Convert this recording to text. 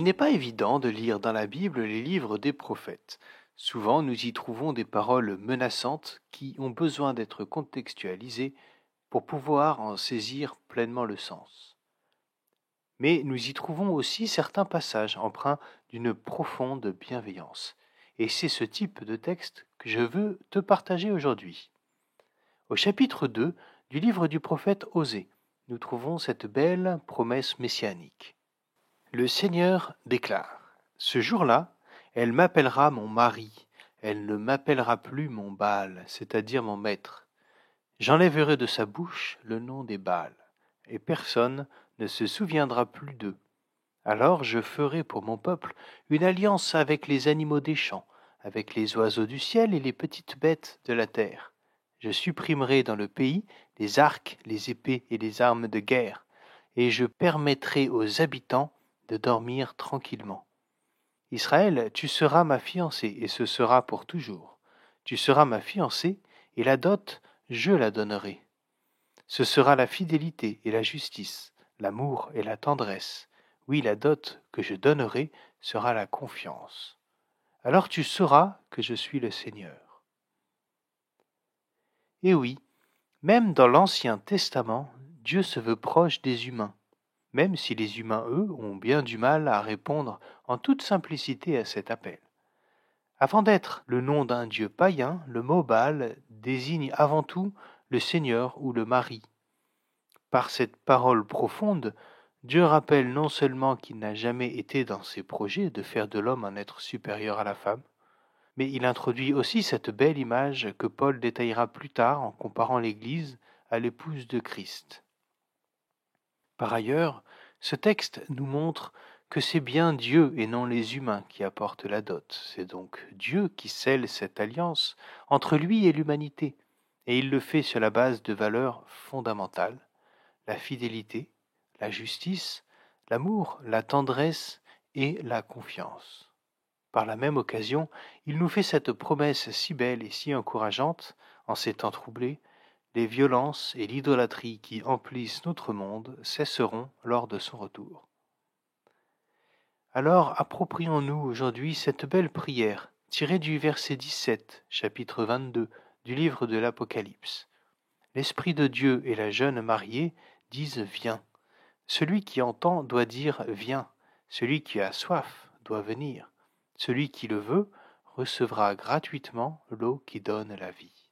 Il n'est pas évident de lire dans la Bible les livres des prophètes. Souvent, nous y trouvons des paroles menaçantes qui ont besoin d'être contextualisées pour pouvoir en saisir pleinement le sens. Mais nous y trouvons aussi certains passages empreints d'une profonde bienveillance. Et c'est ce type de texte que je veux te partager aujourd'hui. Au chapitre 2 du livre du prophète Osée, nous trouvons cette belle promesse messianique. Le Seigneur déclare: Ce jour-là, elle m'appellera mon mari, elle ne m'appellera plus mon Baal, c'est-à-dire mon maître. J'enlèverai de sa bouche le nom des Baals, et personne ne se souviendra plus d'eux. Alors je ferai pour mon peuple une alliance avec les animaux des champs, avec les oiseaux du ciel et les petites bêtes de la terre. Je supprimerai dans le pays les arcs, les épées et les armes de guerre, et je permettrai aux habitants de dormir tranquillement. Israël, tu seras ma fiancée, et ce sera pour toujours. Tu seras ma fiancée, et la dot, je la donnerai. Ce sera la fidélité et la justice, l'amour et la tendresse. Oui, la dot que je donnerai sera la confiance. Alors tu sauras que je suis le Seigneur. Et oui, même dans l'Ancien Testament, Dieu se veut proche des humains, même si les humains, eux, ont bien du mal à répondre en toute simplicité à cet appel. Avant d'être le nom d'un dieu païen, le mot Baal désigne avant tout le Seigneur ou le mari. Par cette parole profonde, Dieu rappelle non seulement qu'il n'a jamais été dans ses projets de faire de l'homme un être supérieur à la femme, mais il introduit aussi cette belle image que Paul détaillera plus tard en comparant l'Église à l'épouse de Christ. Par ailleurs, ce texte nous montre que c'est bien Dieu et non les humains qui apportent la dot. C'est donc Dieu qui scelle cette alliance entre lui et l'humanité, et il le fait sur la base de valeurs fondamentales: la fidélité, la justice, l'amour, la tendresse et la confiance. Par la même occasion, il nous fait cette promesse si belle et si encourageante en ces temps troublés: les violences et l'idolâtrie qui emplissent notre monde cesseront lors de son retour. Alors approprions-nous aujourd'hui cette belle prière tirée du verset 17, chapitre 22 du livre de l'Apocalypse. L'Esprit de Dieu et la jeune mariée disent: Viens. Celui qui entend doit dire: Viens. Celui qui a soif doit venir. Celui qui le veut recevra gratuitement l'eau qui donne la vie.